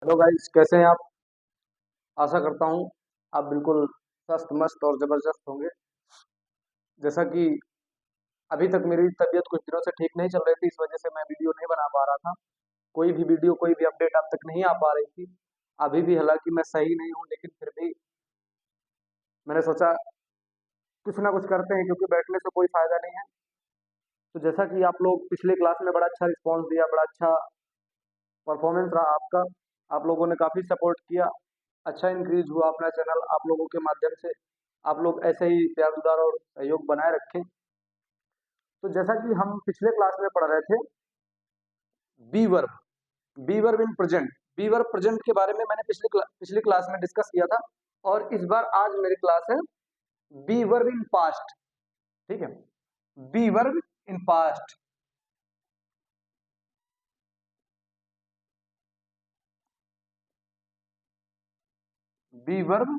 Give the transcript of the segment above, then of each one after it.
Hello guys, कैसे हैं आप। आशा करता हूँ आप बिल्कुल स्वस्थ मस्त और ज़बरदस्त होंगे। जैसा कि अभी तक मेरी तबीयत कुछ दिनों से ठीक नहीं चल रही थी, इस वजह से मैं वीडियो नहीं बना पा रहा था। कोई भी वीडियो, कोई भी अपडेट आप तक नहीं आ पा रही थी। अभी भी हालांकि मैं सही नहीं हूँ, लेकिन फिर भी मैंने सोचा कुछ ना कुछ करते हैं, क्योंकि बैठने से कोई फ़ायदा नहीं है। तो जैसा कि आप लोग पिछले क्लास में बड़ा अच्छा रिस्पॉन्स दिया, बड़ा अच्छा परफॉर्मेंस रहा आपका। आप लोगों ने काफ़ी सपोर्ट किया, अच्छा इंक्रीज हुआ अपना चैनल आप लोगों के माध्यम से। आप लोग ऐसे ही प्यार दुलार और सहयोग बनाए रखें। तो जैसा कि हम पिछले क्लास में पढ़ रहे थे, be verb, be verb in present, be verb present के बारे में मैंने पिछली क्लास में डिस्कस किया था। और इस बार आज मेरी क्लास है बी वर्ब इन पास्ट। ठीक है, be verb in past. Be verb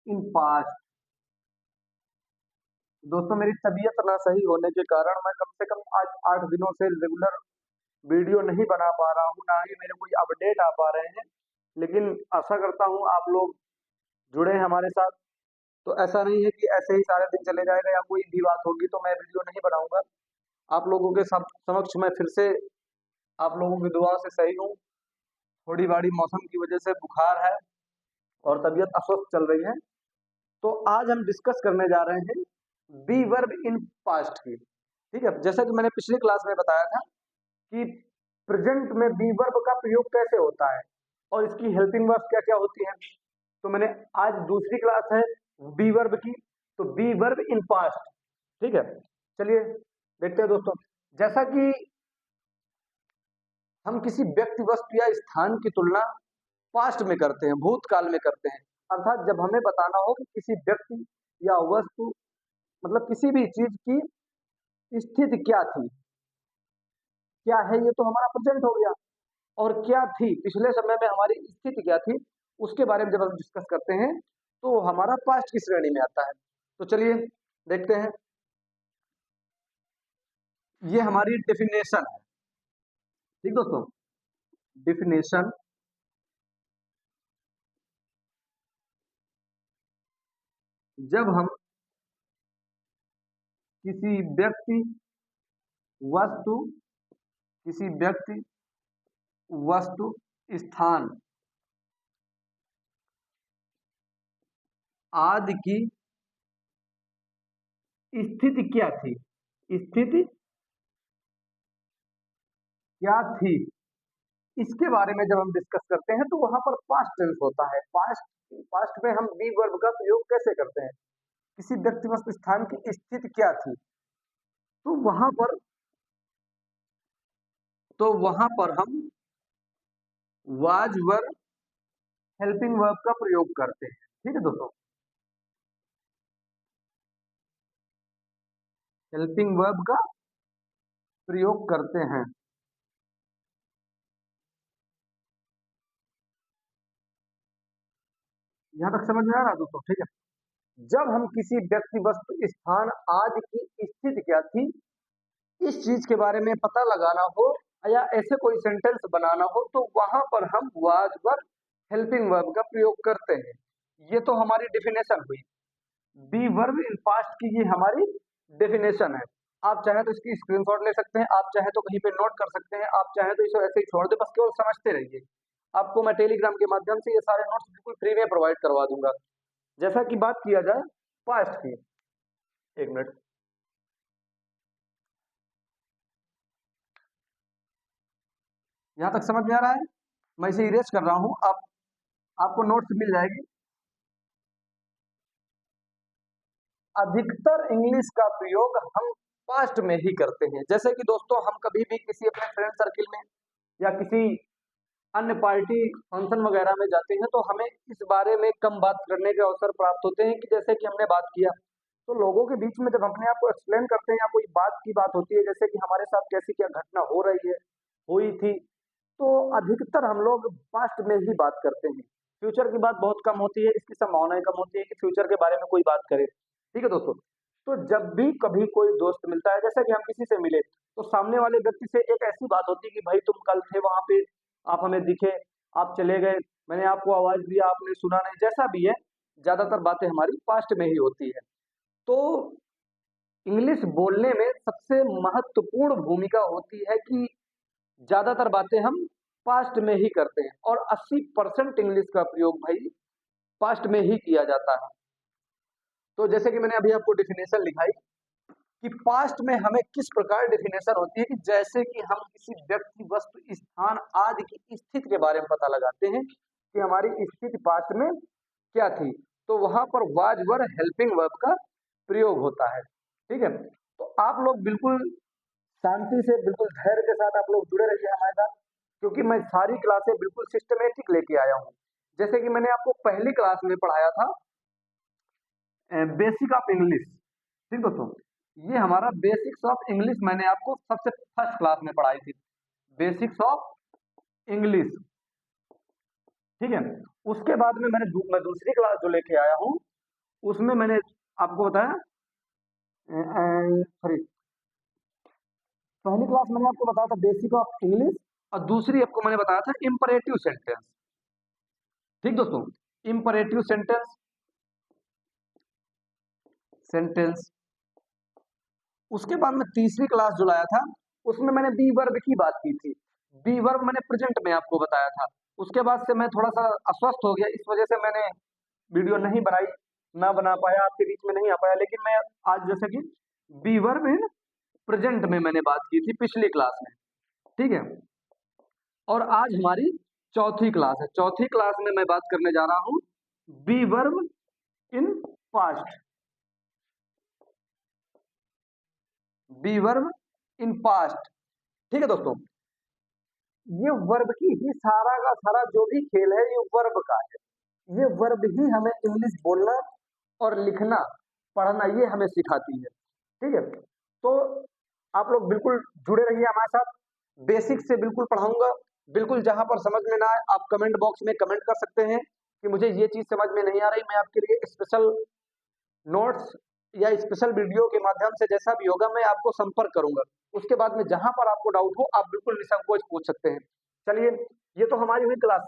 in past. दोस्तों, मेरी तबीयत ना सही होने के कारण मैं कम से कम आज 8 दिनों से रेगुलर वीडियो नहीं बना पा रहा हूँ, ना ही मेरे कोई अपडेट आ पा रहे हैं। लेकिन आशा करता हूँ आप लोग जुड़े हैं हमारे साथ। तो ऐसा नहीं है कि ऐसे ही सारे दिन चले जाएगा या कोई भी बात होगी तो मैं वीडियो नहीं बनाऊंगा। आप लोगों के समक्ष मैं फिर से आप लोगों की दुआ से सही हूँ। थोड़ी बाड़ी मौसम की वजह से बुखार है और तबीयत अस्वस्थ चल रही है। तो आज हम डिस्कस करने जा रहे हैं बी वर्ब इन पास्ट की। ठीक है, जैसा कि मैंने पिछली क्लास में बताया था कि प्रेजेंट में बी वर्ब का प्रयोग कैसे होता है और इसकी हेल्पिंग वर्ब क्या क्या होती है। तो मैंने आज दूसरी क्लास है बी वर्ब की, तो बी वर्ब इन पास्ट। ठीक है, चलिए देखते हैं दोस्तों। जैसा कि हम किसी व्यक्ति, वस्तु या स्थान की तुलना पास्ट में करते हैं, भूतकाल में करते हैं। अर्थात जब हमें बताना हो कि किसी व्यक्ति या वस्तु, मतलब किसी भी चीज की स्थिति क्या थी, क्या है, ये तो हमारा प्रेजेंट हो गया। और क्या थी, पिछले समय में हमारी स्थिति क्या थी, उसके बारे में जब हम डिस्कस करते हैं तो हमारा पास्ट की श्रेणी में आता है। तो चलिए देखते हैं। ये हमारी डेफिनेशन है। ठीक दोस्तों, डेफिनेशन। जब हम किसी व्यक्ति, वस्तु, किसी व्यक्ति, वस्तु, स्थान आदि की स्थिति क्या थी, स्थिति क्या थी, इसके बारे में जब हम डिस्कस करते हैं तो वहां पर पास्ट टेंस होता है। पास्ट पास्ट में हम बी वर्ब का प्रयोग कैसे करते हैं, किसी व्यक्ति वस्तु स्थान की स्थिति क्या थी, तो वहां पर हम वाज वर्ब, हेल्पिंग वर्ब का प्रयोग करते हैं। ठीक है दोस्तों, हेल्पिंग वर्ब का प्रयोग करते हैं। यहां तक समझ में आ रहा है दोस्तों। ठीक है, जब हम किसी व्यक्ति, वस्तु, स्थान आदि की स्थिति क्या थी, इस चीज के बारे में पता लगाना हो या ऐसे कोई सेंटेंस बनाना हो, तो वहां पर हम वाज वर्ब, हेल्पिंग वर्ब का प्रयोग करते हैं। ये तो हमारी डेफिनेशन हुई। बी वर्ब इन पास्ट की ये हमारी डेफिनेशन है। आप चाहे तो इसकी स्क्रीनशॉट ले सकते हैं, आप चाहे तो कहीं पे नोट कर सकते हैं, आप चाहे तो इसे ऐसे ही छोड़ दे, बस केवल समझते रहिए। आपको मैं टेलीग्राम के माध्यम से ये सारे नोट्स बिल्कुल फ्री में प्रोवाइड करवा दूंगा। जैसा कि बात किया जाए पास्ट की, एक मिनट। यहाँ तक समझ में आ रहा है? मैं इसे इरेज कर रहा हूँ, आप आपको नोट्स मिल जाएगी। अधिकतर इंग्लिश का प्रयोग हम पास्ट में ही करते हैं। जैसे कि दोस्तों, हम कभी भी किसी अपने फ्रेंड सर्किल में या किसी अन्य पार्टी फंक्शन वगैरह में जाते हैं तो हमें इस बारे में कम बात करने के अवसर प्राप्त होते हैं कि जैसे कि हमने बात किया, तो लोगों के बीच में जब अपने आप को एक्सप्लेन करते हैं या कोई बात की बात होती है, जैसे कि हमारे साथ कैसी क्या घटना हो रही है, हुई थी, तो अधिकतर हम लोग पास्ट में ही बात करते हैं। फ्यूचर की बात बहुत कम होती है, इसकी संभावनाएं कम होती है कि फ्यूचर के बारे में कोई बात करे। ठीक है दोस्तों, तो जब भी कभी कोई दोस्त मिलता है, जैसे कि हम किसी से मिले, तो सामने वाले व्यक्ति से एक ऐसी बात होती है कि भाई तुम कल थे वहां पे, आप हमें दिखे, आप चले गए, मैंने आपको आवाज दिया, आपने सुना नहीं, जैसा भी है, ज्यादातर बातें हमारी पास्ट में ही होती है। तो इंग्लिश बोलने में सबसे महत्वपूर्ण भूमिका होती है कि ज्यादातर बातें हम पास्ट में ही करते हैं, और 80% इंग्लिश का प्रयोग भाई पास्ट में ही किया जाता है। तो जैसे कि मैंने अभी आपको डेफिनेशन लिखाई कि पास्ट में हमें किस प्रकार डेफिनेशन होती है, कि जैसे कि हम किसी व्यक्ति, वस्तु, स्थान आदि की स्थिति के बारे में पता लगाते हैं कि हमारी स्थिति पास्ट में क्या थी, तो वहां पर वाज वर हेल्पिंग वर्ब का प्रयोग होता है। ठीक है, तो आप लोग बिल्कुल शांति से, बिल्कुल धैर्य के साथ आप लोग जुड़े रहिए हमारे साथ, क्योंकि मैं सारी क्लासें बिल्कुल सिस्टमेटिक लेके आया हूँ। जैसे कि मैंने आपको पहली क्लास में पढ़ाया था बेसिक ऑफ इंग्लिश। ठीक दोस्तों, ये हमारा बेसिक्स ऑफ इंग्लिश मैंने आपको सबसे फर्स्ट क्लास में पढ़ाई थी, बेसिक्स ऑफ इंग्लिश। ठीक है, उसके बाद में मैं दूसरी क्लास जो लेके आया हूँ, उसमें मैंने आपको बताया, सॉरी, पहली क्लास मैंने आपको बताया था बेसिक ऑफ इंग्लिश, और दूसरी आपको मैंने बताया था इंपरेटिव सेंटेंस। ठीक दोस्तों, इंपरेटिव सेंटेंस, उसके बाद में तीसरी क्लास जो लाया था, उसमें मैंने बी वर्ब की बात की थी। बी वर्ब मैंने प्रेजेंट में आपको बताया था। उसके बाद से मैं थोड़ा सा अस्वस्थ हो गया, इस वजह से मैंने वीडियो नहीं बनाई, ना बना पाया, आपके बीच में नहीं आ पाया। लेकिन मैं आज जैसे कि बी वर्ब इन प्रेजेंट में मैंने बात की थी पिछली क्लास में। ठीक है, और आज हमारी चौथी क्लास है। चौथी क्लास में मैं बात करने जा रहा हूं be verb in past. Be verb in past. ठीक है दोस्तों, ये वर्ब की ही सारा का सारा जो भी खेल है, ये वर्ब का है। ये वर्ब ही हमें इंग्लिश बोलना और लिखना, पढ़ना, ये हमें सिखाती है। ठीक है, तो आप लोग बिल्कुल जुड़े रहिए हमारे साथ, बेसिक से बिल्कुल पढ़ाऊंगा। बिल्कुल जहां पर समझ में ना आए, आप कमेंट बॉक्स में कमेंट कर सकते हैं कि मुझे ये चीज समझ में नहीं आ रही, मैं आपके लिए स्पेशल नोट्स या स्पेशल वीडियो के माध्यम से, जैसा भी होगा, मैं आपको संपर्क करूंगा। उसके बाद में जहां पर आपको डाउट हो, आप बिल्कुल निसंकोच पूछ सकते हैं। चलिए, ये तो हमारी हुई क्लास।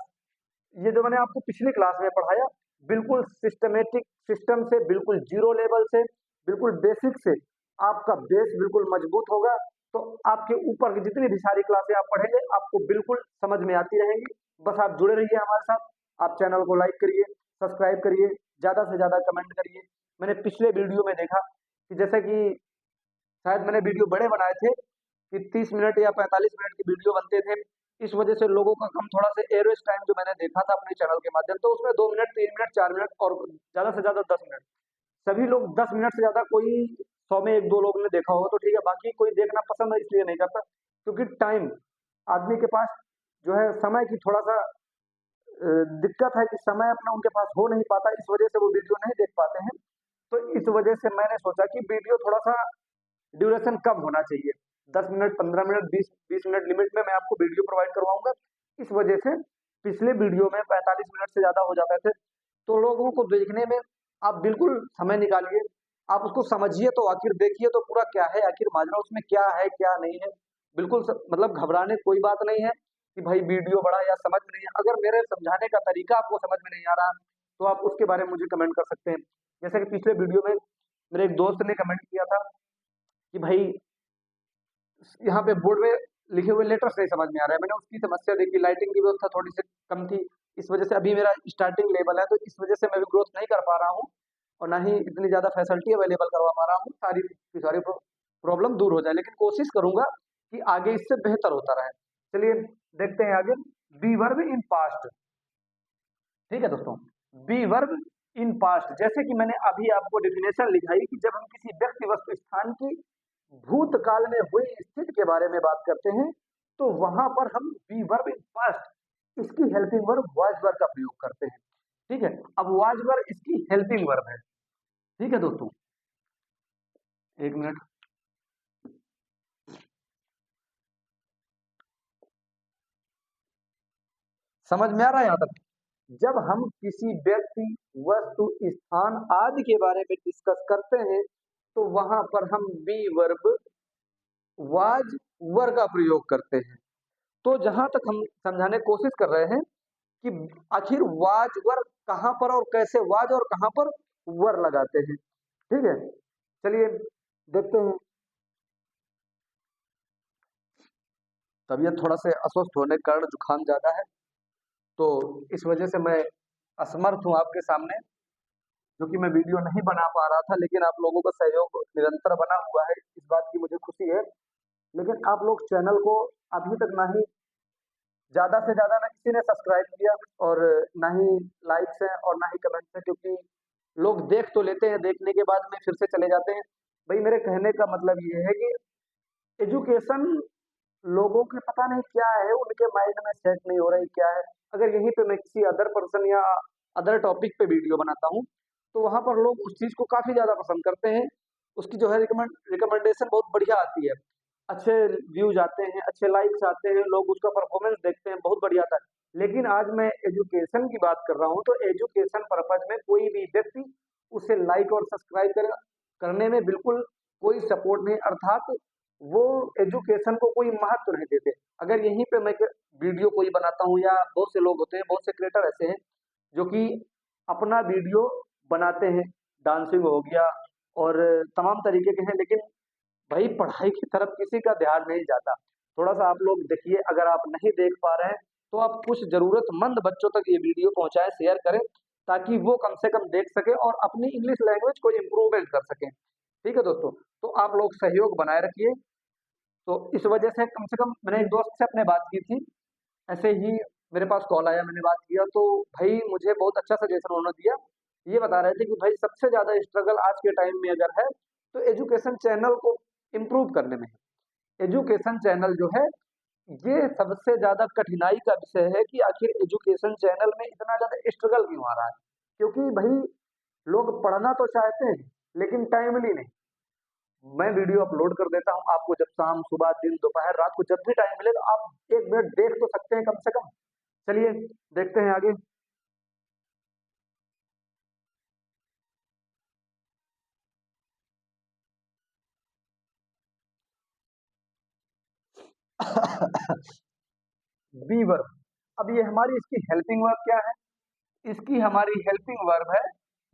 ये जो मैंने आपको पिछली क्लास में पढ़ाया, बिल्कुल सिस्टमेटिक सिस्टम से, बिल्कुल जीरो लेवल से, बिल्कुल बेसिक से, आपका बेस बिल्कुल मजबूत होगा। तो आपके ऊपर की जितनी भी सारी क्लासें आप पढ़ेंगे, आपको बिल्कुल समझ में आती रहेंगी। बस आप जुड़े रहिए हमारे साथ, आप चैनल को लाइक करिए, सब्सक्राइब करिए, ज्यादा से ज्यादा कमेंट करिए। मैंने पिछले वीडियो में देखा कि जैसे कि शायद मैंने वीडियो बड़े बनाए थे कि 30 मिनट या 45 मिनट की वीडियो बनते थे, इस वजह से लोगों का कम, थोड़ा सा एवरेज टाइम जो मैंने देखा था अपने चैनल के माध्यम, तो उसमें 2 मिनट, 3 मिनट, 4 मिनट, और ज्यादा से ज्यादा 10 मिनट। सभी लोग 10 मिनट से ज्यादा, कोई 100 में 1-2 लोगों ने देखा होगा तो ठीक है, बाकी कोई देखना पसंद है इसलिए नहीं करता, क्योंकि टाइम, आदमी के पास जो है समय की थोड़ा सा दिक्कत है कि समय अपना उनके पास हो नहीं पाता, इस वजह से वो वीडियो नहीं देख पाते हैं। तो इस वजह से मैंने सोचा कि वीडियो थोड़ा सा ड्यूरेशन कम होना चाहिए, 10 मिनट, 15 मिनट, 20 मिनट लिमिट में मैं आपको वीडियो प्रोवाइड करवाऊंगा। इस वजह से पिछले वीडियो में 45 मिनट से ज्यादा हो जाते थे, तो लोगों को देखने में आप बिल्कुल समय निकालिए, आप उसको समझिए, तो आखिर देखिए तो पूरा क्या है, आखिर माजरा उसमें क्या है क्या नहीं है। बिल्कुल मतलब घबराने कोई बात नहीं है कि भाई वीडियो बड़ा या समझ में नहीं है। अगर मेरे समझाने का तरीका आपको समझ में नहीं आ रहा, तो आप उसके बारे में मुझे कमेंट कर सकते हैं। जैसे कि पिछले वीडियो में मेरे एक दोस्त ने कमेंट किया था कि भाई यहाँ पे बोर्ड में लिखे हुए लेटर्स नहीं समझ में आ रहा है। मैंने उसकी समस्या देखी, लाइटिंग की व्यवस्था थोड़ी सी कम थी, इस वजह से अभी मेरा स्टार्टिंग लेवल है, तो इस वजह से मैं भी ग्रोथ नहीं कर पा रहा हूँ, और ना ही इतनी ज्यादा फैसिलिटी अवेलेबल करवा पा रहा हूँ सारी की सारी प्रॉब्लम दूर हो जाए, लेकिन कोशिश करूंगा कि आगे इससे बेहतर होता रहे। चलिए देखते हैं आगे, बी वर्ब इन पास्ट। ठीक है दोस्तों, बी वर्ब इन पास्ट, जैसे कि मैंने अभी आपको डेफिनेशन लिखाई कि जब हम किसी व्यक्ति, वस्तु, स्थान की भूतकाल में हुई स्थिति के बारे में बात करते हैं, तो वहां पर हम बी वर्ब इन पास्ट, इसकी हेल्पिंग वर्ब वाज वर्ब का प्रयोग करते हैं। ठीक है, अब वाज वर्ब इसकी हेल्पिंग वर्ब है। ठीक है दोस्तों, एक मिनट, समझ में आ रहा है यहां तक? जब हम किसी व्यक्ति, वस्तु, स्थान आदि के बारे में डिस्कस करते हैं, तो वहां पर हम बी वर्ब वाज वर्ब का प्रयोग करते हैं। तो जहां तक हम समझाने की कोशिश कर रहे हैं कि आखिर वाज वर कहाँ पर और कैसे वाज और कहाँ पर वर लगाते हैं। ठीक है, चलिए देखते हैं। तबीयत थोड़ा से अस्वस्थ होने के कारण जुकाम ज्यादा है, तो इस वजह से मैं असमर्थ हूँ आपके सामने, जो कि मैं वीडियो नहीं बना पा रहा था, लेकिन आप लोगों का सहयोग निरंतर बना हुआ है, इस बात की मुझे खुशी है। लेकिन आप लोग चैनल को अभी तक ना ही ज़्यादा से ज़्यादा ना किसी ने सब्सक्राइब किया, और ना ही लाइक्स हैं और ना ही कमेंट्स हैं, क्योंकि लोग देख तो लेते हैं, देखने के बाद में फिर से चले जाते हैं। भाई मेरे कहने का मतलब ये है कि एजुकेशन लोगों के पता नहीं क्या है, उनके माइंड में सेट नहीं हो रही क्या है। अगर यहीं पे मैं किसी अदर पर्सन या अदर टॉपिक पे वीडियो बनाता हूँ, तो वहाँ पर लोग उस चीज़ को काफ़ी ज़्यादा पसंद करते हैं। उसकी जो है रिकमेंडेशन बहुत बढ़िया आती है, अच्छे व्यूज आते हैं, अच्छे लाइक्स आते हैं, लोग उसका परफॉर्मेंस देखते हैं, बहुत बढ़िया आता है। लेकिन आज मैं एजुकेशन की बात कर रहा हूँ, तो एजुकेशन पर्पज में कोई भी व्यक्ति उसे लाइक और सब्सक्राइब करने में बिल्कुल कोई सपोर्ट नहीं, अर्थात वो एजुकेशन को कोई महत्व नहीं देते। अगर यहीं पे मैं वीडियो कोई बनाता हूँ, या बहुत से लोग होते हैं, बहुत से क्रिएटर ऐसे हैं जो कि अपना वीडियो बनाते हैं, डांसिंग हो गया और तमाम तरीके के हैं, लेकिन भाई पढ़ाई की तरफ किसी का ध्यान नहीं जाता। थोड़ा सा आप लोग देखिए, अगर आप नहीं देख पा रहे हैं तो आप कुछ जरूरतमंद बच्चों तक ये वीडियो पहुंचाएं, शेयर करें, ताकि वो कम से कम देख सके और अपनी इंग्लिश लैंग्वेज को इम्प्रूवमेंट कर सकें। ठीक है दोस्तों, तो आप लोग सहयोग बनाए रखिए। तो इस वजह से कम से कम मैंने एक दोस्त से अपने बात की थी, ऐसे ही मेरे पास कॉल आया, मैंने बात किया, तो भाई मुझे बहुत अच्छा सजेशन उन्होंने दिया। ये बता रहे थे कि भाई सबसे ज़्यादा स्ट्रगल आज के टाइम में अगर है, तो एजुकेशन चैनल को इम्प्रूव करने में है। एजुकेशन चैनल जो है, ये सबसे ज़्यादा कठिनाई का विषय है कि आखिर एजुकेशन चैनल में इतना ज़्यादा स्ट्रगल क्यों आ रहा है। क्योंकि भाई लोग पढ़ना तो चाहते हैं, लेकिन टाइमली नहीं। मैं वीडियो अपलोड कर देता हूँ, आपको जब शाम, सुबह, दिन, दोपहर, रात को जब भी टाइम मिले, तो आप 1 मिनट देख तो सकते हैं कम से कम। चलिए देखते हैं आगे। बी वर्ब, अब ये हमारी इसकी हेल्पिंग वर्ब क्या है? इसकी हमारी हेल्पिंग वर्ब है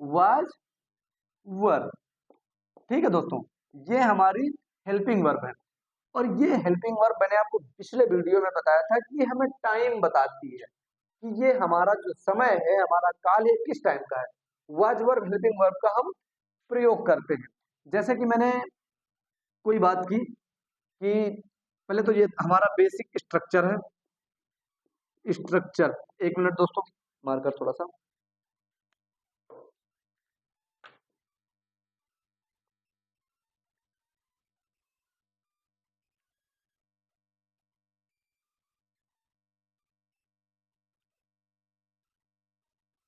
वाज वर्ब। ठीक है दोस्तों, ये हमारी हेल्पिंग वर्ब है। और ये हेल्पिंग वर्ब मैंने आपको पिछले वीडियो में बताया था कि ये हमें टाइम बताती है, कि ये हमारा जो समय है, हमारा काल है, किस टाइम का है। वाज वर्ब हेल्पिंग वर्ब का हम प्रयोग करते हैं। जैसे कि मैंने कोई बात की कि पहले तो ये हमारा बेसिक स्ट्रक्चर है। स्ट्रक्चर, 1 मिनट दोस्तों, मार्कर थोड़ा सा।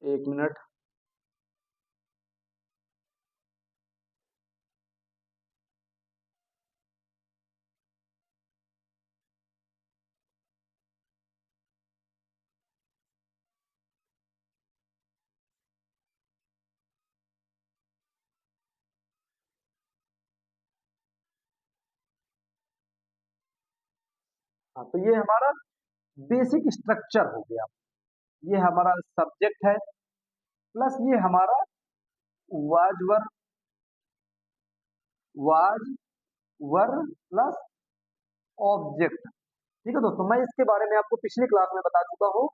एक मिनट। हाँ, तो ये हमारा बेसिक स्ट्रक्चर हो गया। ये हमारा सब्जेक्ट है, प्लस ये हमारा was were, was were plus object. ठीक है दोस्तों, मैं इसके बारे में आपको पिछली क्लास में बता चुका हूँ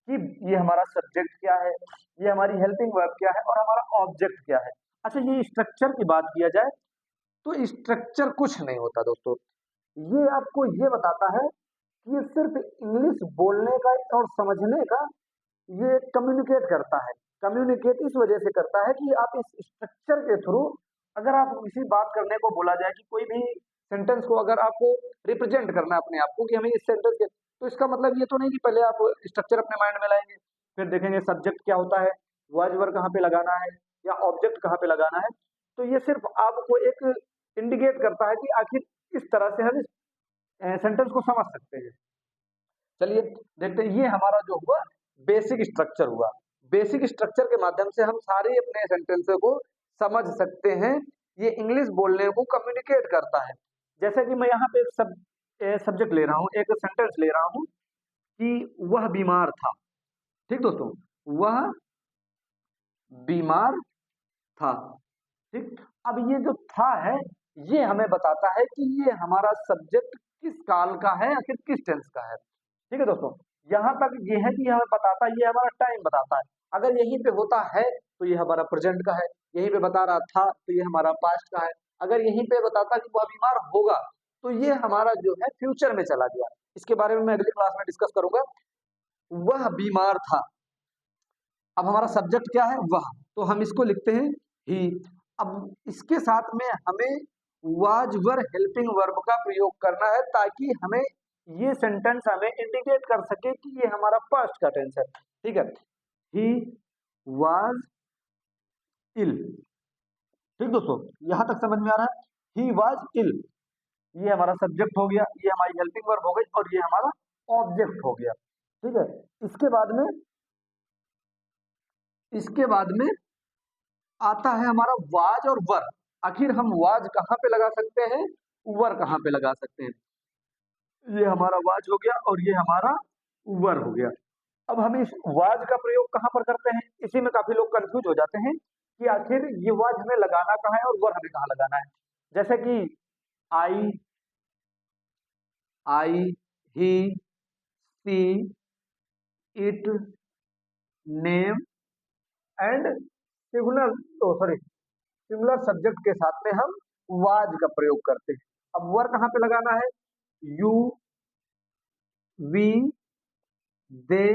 कि ये हमारा सब्जेक्ट क्या है, ये हमारी हेल्पिंग वर्ब क्या है और हमारा ऑब्जेक्ट क्या है। अच्छा, ये स्ट्रक्चर की बात किया जाए, तो स्ट्रक्चर कुछ नहीं होता दोस्तों। ये आपको ये बताता है कि ये सिर्फ इंग्लिश बोलने का और समझने का ये कम्युनिकेट करता है। कम्युनिकेट इस वजह से करता है कि आप इस स्ट्रक्चर के थ्रू, अगर आप किसी बात करने को बोला जाए कि कोई भी सेंटेंस को अगर आपको रिप्रेजेंट करना है अपने आप को, कि हमें इस सेंटेंस के, तो इसका मतलब ये तो नहीं कि पहले आप स्ट्रक्चर अपने माइंड में लाएंगे, फिर देखेंगे सब्जेक्ट क्या होता है, वर्ब वर्ब कहाँ पे लगाना है, या ऑब्जेक्ट कहाँ पे लगाना है। तो ये सिर्फ आपको एक इंडिकेट करता है कि आखिर इस तरह से हम इस सेंटेंस को समझ सकते हैं। चलिए देखते हैं, ये हमारा जो हुआ बेसिक स्ट्रक्चर हुआ। बेसिक स्ट्रक्चर के माध्यम से हम सारे अपने सेंटेंस को समझ सकते हैं। ये इंग्लिश बोलने को कम्युनिकेट करता है। जैसे कि मैं यहाँ पे एक सब्जेक्ट ले रहा हूँ, एक सेंटेंस ले रहा हूँ कि वह बीमार था। ठीक दोस्तों, वह बीमार था। ठीक, अब ये जो था है, ये हमें बताता है कि ये हमारा सब्जेक्ट किस काल का है, आखिर किस टेंस का है। ठीक है दोस्तों, यहाँ तक ये है कि हमें बताता है, ये हमारा टाइम बताता है। अगर यहीं पे होता है तो ये हमारा प्रेजेंट का है, यहीं पे बता रहा था तो ये हमारा पास्ट का है, अगर यहीं पे बताता कि वह बीमार होगा तो ये हमारा जो है फ्यूचर में चला गया। इसके बारे में मैं अगली क्लास में डिस्कस करूंगा। वह बीमार था, अब हमारा सब्जेक्ट क्या है, वह, तो हम इसको लिखते हैं ही। अब इसके साथ में हमें वाज वर हेल्पिंग वर्ब का प्रयोग करना है, ताकि हमें ये सेंटेंस हमें इंडिकेट कर सके कि ये हमारा पास्ट का टेंस है। ठीक है, ही वाज इल। ठीक दोस्तों, यहां तक समझ में आ रहा है, ही वाज इल, ये हमारा सब्जेक्ट हो गया, ये हमारी हेल्पिंग वर्ब हो गई, और ये हमारा ऑब्जेक्ट हो गया। ठीक है, इसके बाद में इसके बाद में आता है हमारा वाज और वर। आखिर हम वाज कहाँ पे लगा सकते हैं, वर कहाँ पे लगा सकते हैं। ये हमारा वाज हो गया और ये हमारा वर हो गया। अब हम इस वाज का प्रयोग कहाँ पर करते हैं, इसी में काफी लोग कंफ्यूज हो जाते हैं कि आखिर ये वाज हमें लगाना कहाँ है और वर हमें कहाँ लगाना है। जैसे कि I, I, he, she, it, name and singular, sorry, singular subject के साथ में हम वाज का प्रयोग करते हैं। अब वर कहाँ पे लगाना है, यू, वी, दे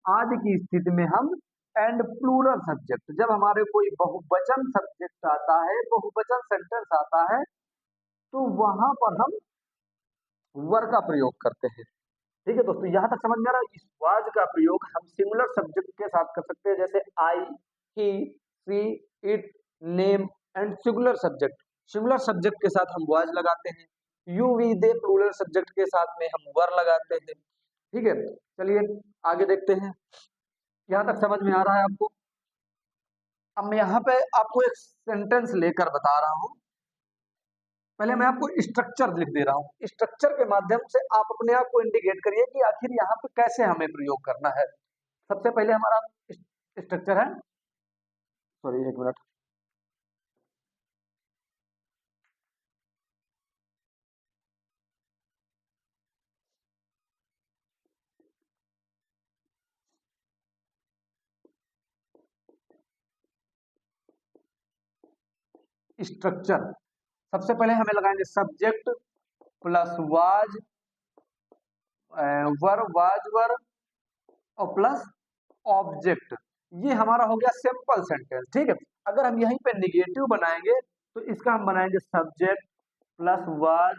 आदि की स्थिति में हम एंड प्लूरल सब्जेक्ट, जब हमारे कोई बहुवचन सब्जेक्ट आता है, बहुवचन सेंटेंस आता है, तो वहां पर हम वर का प्रयोग करते हैं। ठीक है दोस्तों, यहां तक समझ में आ रहा है। इस वाज का प्रयोग हम सिंगुलर सब्जेक्ट के साथ कर सकते हैं, जैसे I, he, she, it, name and singular subject. Singular subject के साथ हम वाज लगाते हैं, you, we, they plural subject के साथ में हम वर लगाते हैं। ठीक है, चलिए आगे देखते हैं। यहां तक समझ में आ रहा है आपको। अब मैं यहाँ पे आपको एक सेंटेंस लेकर बता रहा हूँ। पहले मैं आपको स्ट्रक्चर लिख दे रहा हूँ, स्ट्रक्चर के माध्यम से आप अपने आप को इंडिकेट करिए कि आखिर यहाँ पे कैसे हमें प्रयोग करना है। सबसे पहले हमारा स्ट्रक्चर है, सॉरी एक मिनट, स्ट्रक्चर। सबसे पहले हमें लगाएंगे subject plus was, were, was वर और प्लस ऑब्जेक्ट। ये हमारा हो गया सिंपल सेंटेंस। ठीक है, अगर हम यहीं पे निगेटिव बनाएंगे तो इसका हम बनाएंगे subject plus was,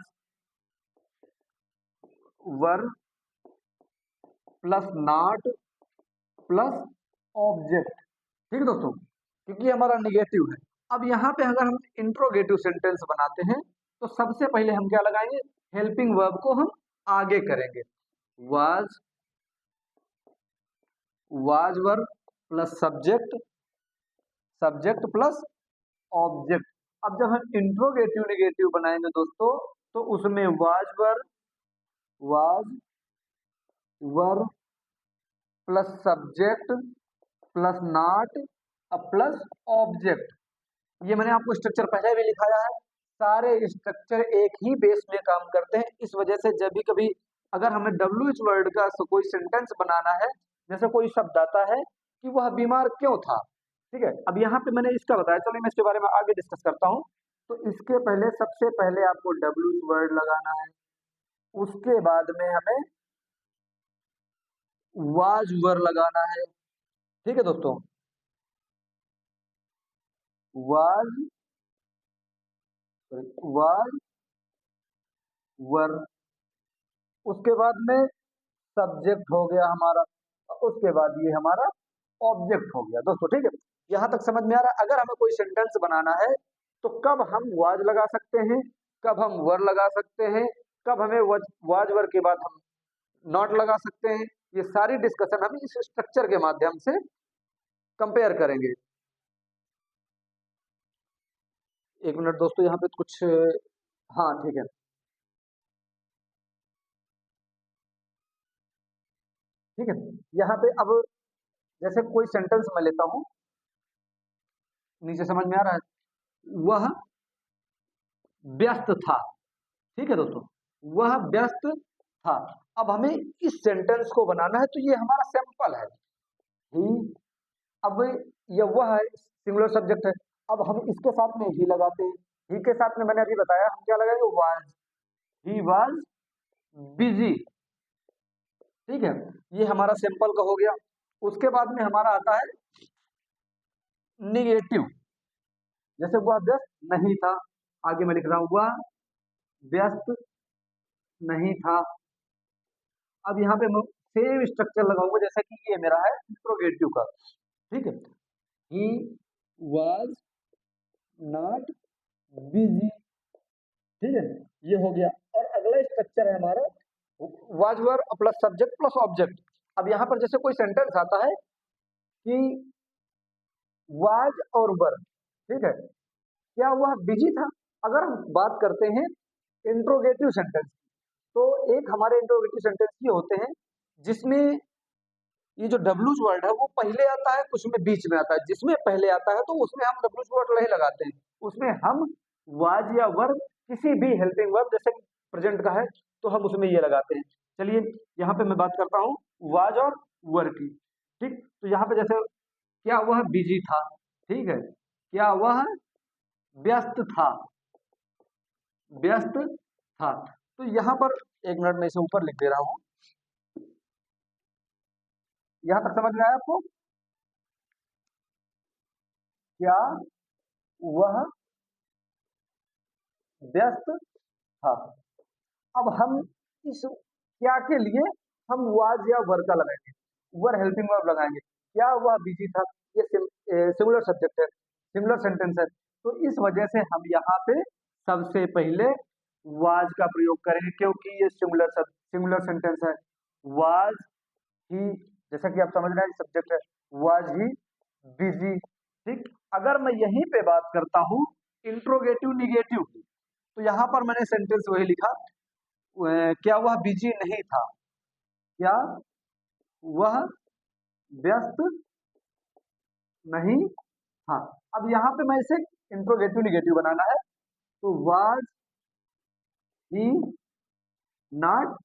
were plus not plus object. ठीक है दोस्तों, क्योंकि हमारा निगेटिव है। अब यहाँ पे अगर हम इंट्रोगेटिव सेंटेंस बनाते हैं तो सबसे पहले हम क्या लगाएंगे, हेल्पिंग वर्ब को हम आगे करेंगे, was, was verb plus subject, subject plus object. अब जब हम इंट्रोगेटिव निगेटिव बनाएंगे दोस्तों, तो उसमें was verb, was verb plus subject plus not plus object. ये मैंने आपको स्ट्रक्चर पहले भी लिखाया है। सारे स्ट्रक्चर एक ही बेस में काम करते हैं। इस वजह से जब भी कभी अगर हमें WH वर्ड का कोई सेंटेंस बनाना है, जैसे कोई शब्द आता है कि वह बीमार क्यों था, ठीक है, अब यहाँ पे मैंने इसका बताया, चलो मैं इसके बारे में आगे डिस्कस करता हूँ। तो इसके पहले सबसे पहले आपको WH वर्ड लगाना है, उसके बाद में हमें वाज वर्ड लगाना है। ठीक है दोस्तों, वाज, वाज वर्ड, उसके बाद में सब्जेक्ट हो गया हमारा, उसके बाद ये हमारा ऑब्जेक्ट हो गया दोस्तों। ठीक है, यहां तक समझ में आ रहा है। अगर हमें कोई सेंटेंस बनाना है तो कब हम वाज लगा सकते हैं, कब हम वर लगा सकते हैं, कब हमें वाज वर के बाद हम नॉट लगा सकते हैं, ये सारी डिस्कशन हम इस स्ट्रक्चर के माध्यम से कंपेयर करेंगे। एक मिनट दोस्तों, यहाँ पे कुछ, हाँ ठीक है। ठीक है। यहाँ पे अब जैसे कोई सेंटेंस मैं लेता हूँ, नीचे समझ में आ रहा है, वह व्यस्त था। ठीक है दोस्तों, वह व्यस्त था। अब हमें इस सेंटेंस को बनाना है, तो ये हमारा सैंपल है। ही, अब ये वह है, सिंगुलर सब्जेक्ट है। अब हम इसके साथ में ही लगाते हैं। ही के साथ में मैंने अभी बताया हम क्या लगाएंगे, वाज। He was busy. ठीक है, ये हमारा सैंपल का हो गया। उसके बाद में हमारा आता है निगेटिव। जैसे वह व्यस्त नहीं था, आगे मैं लिख रहा हूं वह व्यस्त नहीं था। अब यहाँ पे मैं सेम स्ट्रक्चर लगाऊंगा जैसा कि ये मेरा है इंट्रोगेटिव का। ठीक है, ही वाज नॉट बिजी। ठीक है, ये हो गया। और अगला स्ट्रक्चर है हमारा was were plus subject plus object. अब यहाँ पर जैसे कोई सेंटेंस आता है कि वाज और वर, ठीक है, क्या वह बिजी था। अगर हम बात करते हैं इंट्रोगेटिव सेंटेंस, तो एक हमारे इंट्रोगेटिव सेंटेंस ये होते हैं जिसमें ये जो डब्ल्यूज वर्ड है वो पहले आता है, कुछ में बीच में आता है। जिसमें पहले आता है तो उसमें हम डब्ल्यूज वर्ड नहीं लगाते हैं, उसमें हम वाज या वर्ब, किसी भी हेल्पिंग वर्ब जैसे प्रेजेंट का है तो हम उसमें ये लगाते हैं। चलिए यहाँ पे मैं बात करता हूँ वाज और वर की। ठीक, तो यहाँ पे जैसे क्या वह बिजी था, ठीक है, क्या वह व्यस्त था, व्यस्त था। तो यहाँ पर एक मिनट में इसे ऊपर लिख दे रहा हूँ। यहाँ तक समझ में आया आपको, क्या वह व्यस्त था। अब हम इस क्या के लिए हम वाज या वर का लगाएंगे, वर हेल्पिंग वर्ब लगाएंगे। क्या वह बिजी था, ये सिंगुलर सब्जेक्ट है, सिंगुलर सेंटेंस है, तो इस वजह से हम यहाँ पे सबसे पहले वाज का प्रयोग करेंगे, क्योंकि ये सिंगुलर सेंटेंस है। वाज ही, जैसा कि आप समझ रहे हैं सब्जेक्ट है, वाज ही बिजी। ठीक, अगर मैं यहीं पे बात करता हूँ इंट्रोगेटिव निगेटिव की, तो यहाँ पर मैंने सेंटेंस वही लिखा, क्या वह बिजी नहीं था, क्या वह व्यस्त नहीं था। अब यहाँ पे मैं इसे इंट्रोगेटिव निगेटिव बनाना है, तो वाज ही नॉट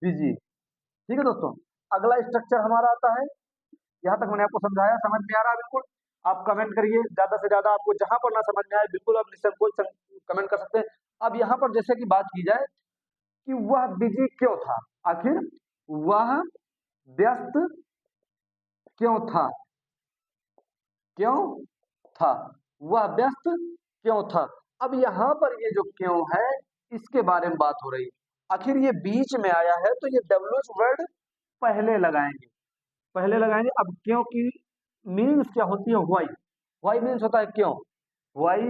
बिजी। ठीक है दोस्तों, अगला स्ट्रक्चर हमारा आता है, यहाँ तक मैंने आपको समझाया, समझ में आ रहा है बिल्कुल। आप कमेंट करिए, ज्यादा से ज्यादा आपको जहां पर ना समझ में आए बिल्कुल आप निसंकोच कमेंट कर सकते हैं। अब यहाँ पर जैसे कि बात की जाए कि वह बिजी क्यों था, आखिर वह व्यस्त क्यों था, क्यों था, वह व्यस्त क्यों था। अब यहाँ पर ये जो क्यों है इसके बारे में बात हो रही है। आखिर ये बीच में आया है तो ये डब्ल्यूज वर्ड पहले लगाएंगे, पहले लगाएंगे। अब क्यों की मीन्स क्या होती है, व्हाई। व्हाई मीन्स होता है क्यों। Why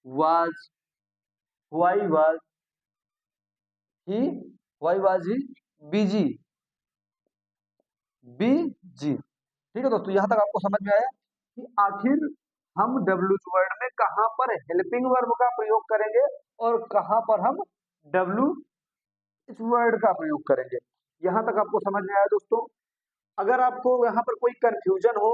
was, why was he, why was he busy, busy. ठीक है दोस्तों, यहां तक आपको समझ में आया कि आखिर हम डब्ल्यू वर्ड में कहां पर हेल्पिंग वर्ब का प्रयोग करेंगे और कहां पर हम डब्ल्यू इस वर्ड का प्रयोग करेंगे। यहां तक आपको समझ में आया दोस्तों। अगर आपको यहाँ पर कोई कंफ्यूजन हो,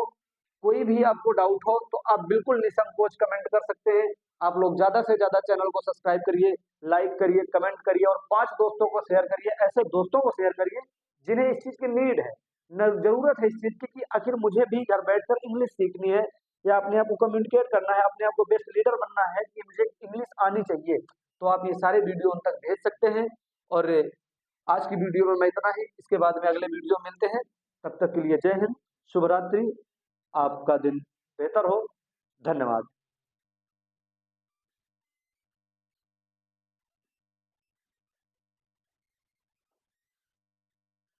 कोई भी आपको डाउट हो, तो आप बिल्कुल निसंकोच कमेंट कर सकते हैं। आप लोग ज्यादा से ज्यादा चैनल को सब्सक्राइब करिए, लाइक करिए, कमेंट करिए और 5 दोस्तों को शेयर करिए। ऐसे दोस्तों को शेयर करिए जिन्हें इस चीज की नीड है, न जरूरत है इस चीज की कि आखिर मुझे भी घर बैठकर इंग्लिश सीखनी है या अपने आप को कम्युनिकेट करना है, अपने आप को बेस्ट लीडर बनना है कि मुझे इंग्लिश आनी चाहिए। तो आप ये सारे वीडियो उन तक भेज सकते हैं। और आज की वीडियो में मैं इतना ही, इसके बाद में अगले वीडियो में मिलते हैं। तब तक के लिए जय हिंद, शुभ रात्रि, आपका दिन बेहतर हो, धन्यवाद।